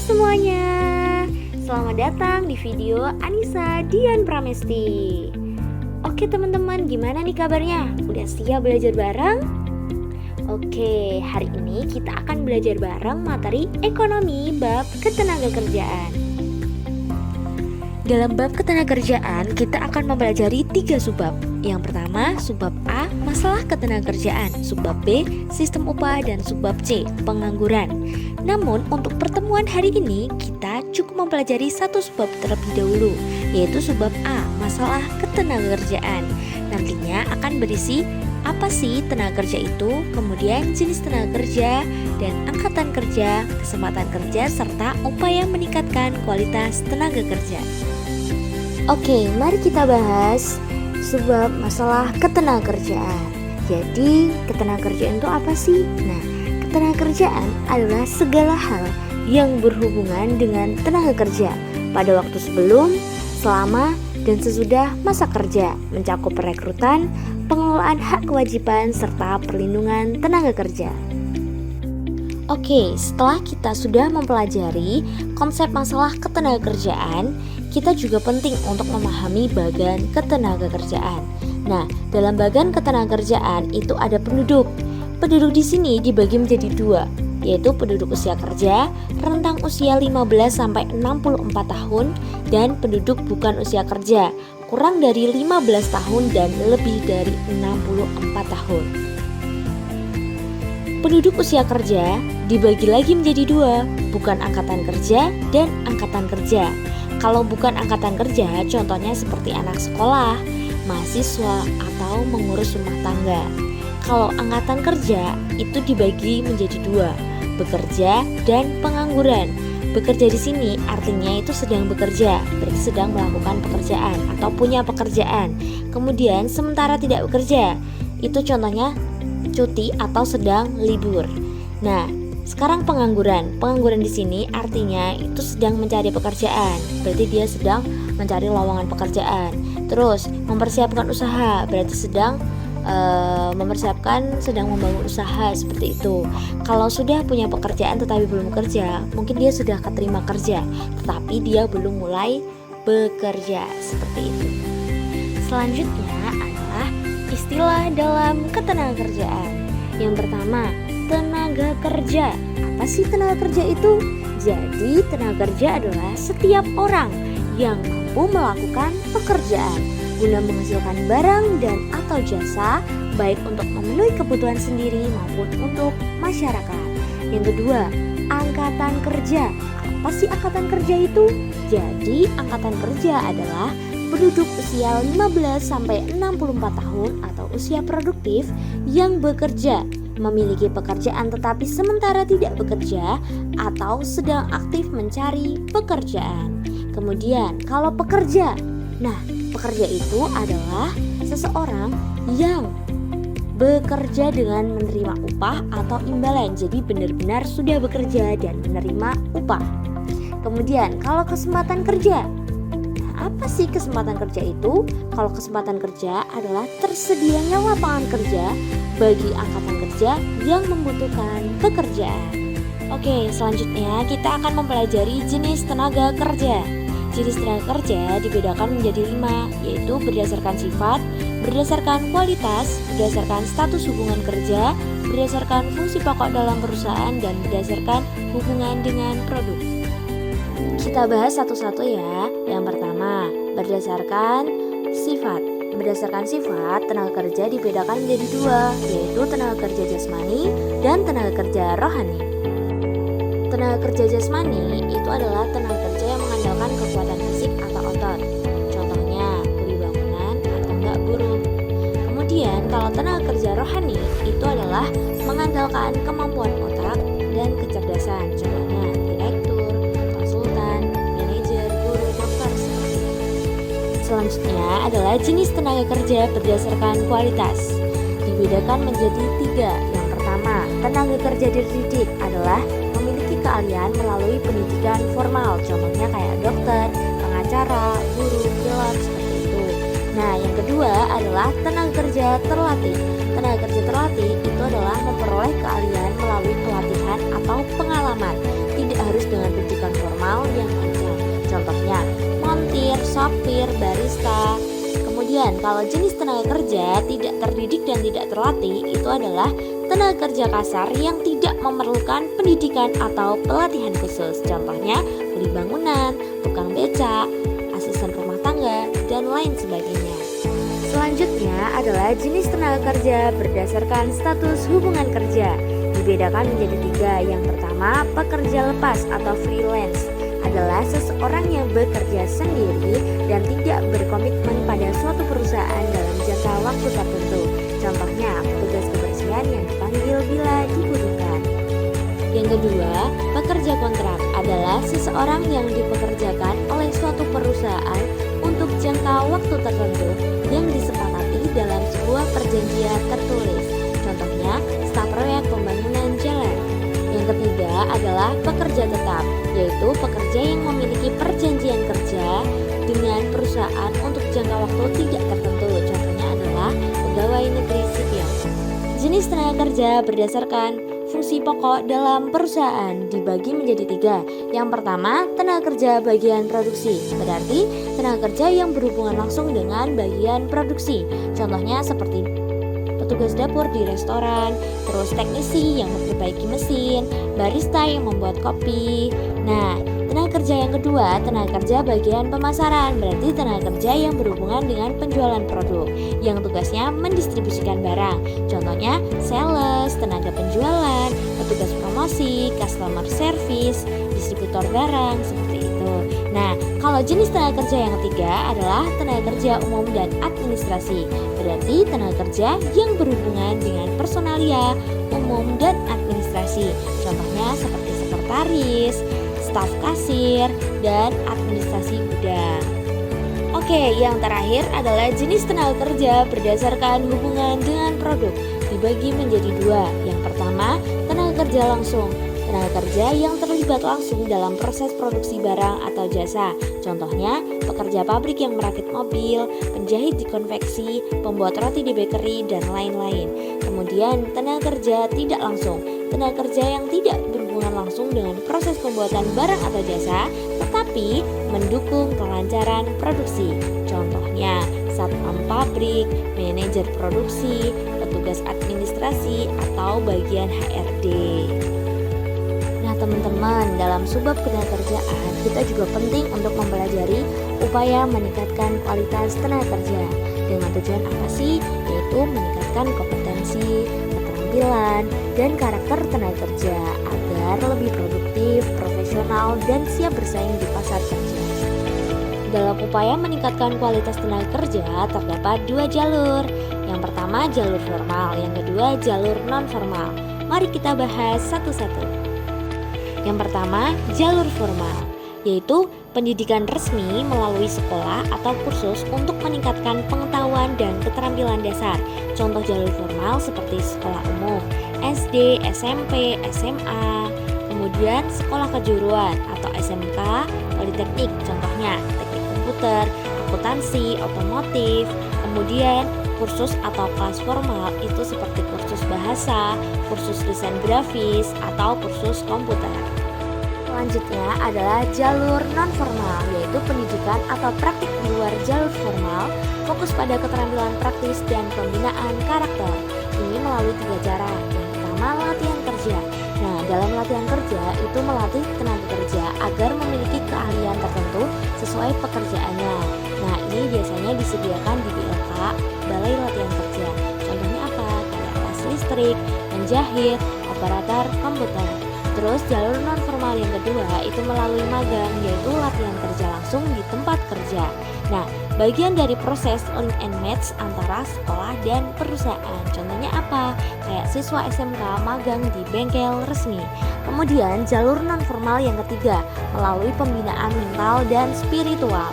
semuanya, selamat datang di video Anissa Dian Pramesti. Oke teman-teman, gimana nih kabarnya? Udah siap belajar bareng? Oke, hari ini kita akan belajar bareng materi ekonomi bab ketenagakerjaan. Dalam bab ketenagakerjaan, kita akan mempelajari 3 subbab. Yang pertama, subbab A, masalah ketenagakerjaan, subbab B, sistem upah, dan subbab C, pengangguran. Namun, untuk pertemuan hari ini, kita cukup mempelajari satu subbab terlebih dahulu, yaitu subbab A, masalah ketenagakerjaan. Nantinya akan berisi apa sih tenaga kerja itu, kemudian jenis tenaga kerja, dan angkatan kerja, kesempatan kerja, serta upaya meningkatkan kualitas tenaga kerja. Oke, mari kita bahas subbab masalah ketenagakerjaan. Jadi, ketenagakerjaan itu apa sih? Nah, ketenagakerjaan adalah segala hal yang berhubungan dengan tenaga kerja pada waktu sebelum, selama, dan sesudah masa kerja, mencakup perekrutan, pengelolaan hak kewajiban, serta perlindungan tenaga kerja. Oke, setelah kita sudah mempelajari konsep masalah ketenagakerjaan, kita juga penting untuk memahami bagan ketenagakerjaan. Nah, dalam bagan ketenagakerjaan itu ada penduduk. Penduduk di sini dibagi menjadi 2, yaitu penduduk usia kerja, rentang usia 15 sampai 64 tahun, dan penduduk bukan usia kerja, kurang dari 15 tahun dan lebih dari 64 tahun. Penduduk usia kerja dibagi lagi menjadi 2, bukan angkatan kerja dan angkatan kerja. Kalau bukan angkatan kerja, contohnya seperti anak sekolah, mahasiswa, atau mengurus rumah tangga. Kalau angkatan kerja itu dibagi menjadi 2, bekerja dan pengangguran. Bekerja di sini artinya itu sedang bekerja, berarti sedang melakukan pekerjaan atau punya pekerjaan. Kemudian sementara tidak bekerja, itu contohnya cuti atau sedang libur. Nah, sekarang pengangguran. Pengangguran di sini artinya itu sedang mencari pekerjaan, berarti dia sedang mencari lowongan pekerjaan. Terus mempersiapkan usaha, berarti sedang sedang membangun usaha, seperti itu. Kalau sudah punya pekerjaan tetapi belum bekerja, mungkin dia sudah keterima kerja tetapi dia belum mulai bekerja, seperti itu. Selanjutnya adalah istilah dalam ketenagakerjaan. Yang pertama, tenaga kerja. Apa sih tenaga kerja itu? Jadi tenaga kerja adalah setiap orang yang mampu melakukan pekerjaan guna menghasilkan barang dan atau jasa, baik untuk memenuhi kebutuhan sendiri maupun untuk masyarakat. Yang kedua, angkatan kerja. Apa sih angkatan kerja itu? Jadi angkatan kerja adalah penduduk usia 15 sampai 64 tahun atau usia produktif yang bekerja, memiliki pekerjaan tetapi sementara tidak bekerja atau sedang aktif mencari pekerjaan. Kemudian kalau pekerja, nah pekerja itu adalah seseorang yang bekerja dengan menerima upah atau imbalan. Jadi benar-benar sudah bekerja dan menerima upah. Kemudian kalau kesempatan kerja, nah apa sih kesempatan kerja itu? Kalau kesempatan kerja adalah tersedianya lapangan kerja bagi angkatan kerja yang membutuhkan pekerjaan. Oke, selanjutnya kita akan mempelajari jenis tenaga kerja. Jenis tenaga kerja dibedakan menjadi 5, yaitu berdasarkan sifat, berdasarkan kualitas, berdasarkan status hubungan kerja, berdasarkan fungsi pokok dalam perusahaan, dan berdasarkan hubungan dengan produk. Kita bahas satu-satu ya. Yang pertama, berdasarkan sifat. Berdasarkan sifat, tenaga kerja dibedakan menjadi 2, yaitu tenaga kerja jasmani dan tenaga kerja rohani. Tenaga kerja jasmani itu adalah tenaga kerja yang mengandalkan kekuatan fisik atau otot. Contohnya, kuli bangunan atau enggak buruh. Kemudian, kalau tenaga kerja rohani itu adalah mengandalkan kemampuan otak dan kecerdasan. Contohnya, direktur, konsultan, manajer, guru, dokter, seperti itu. Selanjutnya adalah jenis tenaga kerja berdasarkan kualitas. Dibedakan menjadi 3. Yang pertama, tenaga kerja terdidik adalah memiliki keahlian melalui pendidikan formal. Contohnya kayak dokter, pengacara, guru, pilot, seperti itu. Nah, yang kedua adalah tenaga kerja terlatih. Tenaga kerja terlatih itu adalah memperoleh keahlian melalui pelatihan atau pengalaman, tidak harus dengan pendidikan formal. kasir, barista. Kemudian kalau jenis tenaga kerja tidak terdidik dan tidak terlatih itu adalah tenaga kerja kasar yang tidak memerlukan pendidikan atau pelatihan khusus. Contohnya kuli bangunan, tukang becak, asisten rumah tangga, dan lain sebagainya. Selanjutnya adalah jenis tenaga kerja berdasarkan status hubungan kerja. Dibedakan menjadi 3. Yang pertama, pekerja lepas atau freelance adalah seseorang yang bekerja sendiri dan tidak berkomitmen pada suatu perusahaan dalam jangka waktu tertentu. Contohnya, petugas kebersihan yang dipanggil bila dibutuhkan. Yang kedua, pekerja kontrak adalah seseorang yang dipekerjakan oleh suatu perusahaan untuk jangka waktu tertentu yang disepakati dalam sebuah perjanjian tertulis. Contohnya, staf proyek pembangunan jalan. Yang ketiga adalah pekerja tetap, yaitu pekerja yang memiliki perjanjian kerja dengan perusahaan untuk jangka waktu tidak tertentu. Contohnya adalah pegawai negeri sipil. Jenis tenaga kerja berdasarkan fungsi pokok dalam perusahaan dibagi menjadi 3. Yang pertama, tenaga kerja bagian produksi, berarti tenaga kerja yang berhubungan langsung dengan bagian produksi. Contohnya seperti petugas dapur di restoran, terus teknisi yang memperbaiki mesin, barista yang membuat kopi. Nah, tenaga kerja yang kedua, tenaga kerja bagian pemasaran, berarti tenaga kerja yang berhubungan dengan penjualan produk, yang tugasnya mendistribusikan barang. Contohnya, sales, tenaga penjualan, petugas promosi, customer service, distributor barang, seperti itu. Nah, kalau jenis tenaga kerja yang ketiga adalah tenaga kerja umum dan administrasi, berarti tenaga kerja yang berhubungan dengan personalia, umum, dan administrasi. Contohnya seperti sekretaris, staf kasir, dan administrasi gudang. Oke, yang terakhir adalah jenis tenaga kerja berdasarkan hubungan dengan produk, dibagi menjadi 2. Yang pertama, tenaga kerja langsung, tenaga kerja yang terlibat langsung dalam proses produksi barang atau jasa. Contohnya, pekerja pabrik yang merakit mobil, penjahit di konveksi, pembuat roti di bakery, dan lain-lain. Kemudian, tenaga kerja tidak langsung, tenaga kerja yang tidak berhubungan langsung dengan proses pembuatan barang atau jasa, tetapi mendukung kelancaran produksi. Contohnya, satpam pabrik, manajer produksi, petugas administrasi, atau bagian HRD. Nah teman-teman, dalam subbab ketenagakerjaan kita juga penting untuk mempelajari upaya meningkatkan kualitas tenaga kerja. Dengan tujuan apa sih? Yaitu meningkatkan kompetensi, keterampilan, dan karakter tenaga kerja agar lebih produktif, profesional, dan siap bersaing di pasar kerja. Dalam upaya meningkatkan kualitas tenaga kerja terdapat 2 jalur. Yang pertama jalur formal, yang kedua jalur non formal. Mari kita bahas satu-satu. Yang pertama, jalur formal, yaitu pendidikan resmi melalui sekolah atau kursus untuk meningkatkan pengetahuan dan keterampilan dasar. Contoh jalur formal seperti sekolah umum, SD, SMP, SMA, kemudian sekolah kejuruan atau SMK, politeknik, contohnya teknik komputer, akuntansi, otomotif, kemudian kursus atau kelas formal itu seperti kursus bahasa, kursus desain grafis, atau kursus komputer. Selanjutnya adalah jalur non-formal, yaitu pendidikan atau praktik di luar jalur formal, fokus pada keterampilan praktis dan pembinaan karakter. Ini melalui 3 cara. Yang pertama, latihan kerja. Nah, dalam latihan kerja itu melatih tenaga kerja agar memiliki keahlian tertentu sesuai pekerjaannya. Nah, ini biasanya disediakan di BLK, Balai Latihan Kerja. Contohnya apa? Kayak kelas listrik, menjahit, operator komputer. Terus jalur non formal yang kedua itu melalui magang, yaitu latihan kerja langsung di tempat kerja. Nah, bagian dari proses link and match antara sekolah dan perusahaan. Contohnya apa? Kayak siswa SMK magang di bengkel resmi. Kemudian jalur non formal yang ketiga melalui pembinaan mental dan spiritual.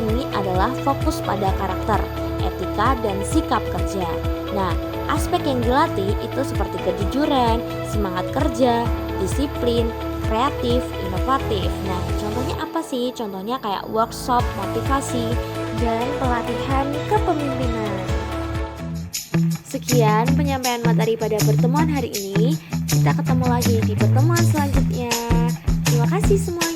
Ini adalah fokus pada karakter, etika, dan sikap kerja. Nah, aspek yang dilatih itu seperti kejujuran, semangat kerja, disiplin, kreatif, inovatif. Nah, contohnya apa sih? Contohnya kayak workshop, motivasi, dan pelatihan kepemimpinan. Sekian penyampaian materi pada pertemuan hari ini. Kita ketemu lagi di pertemuan selanjutnya. Terima kasih semuanya.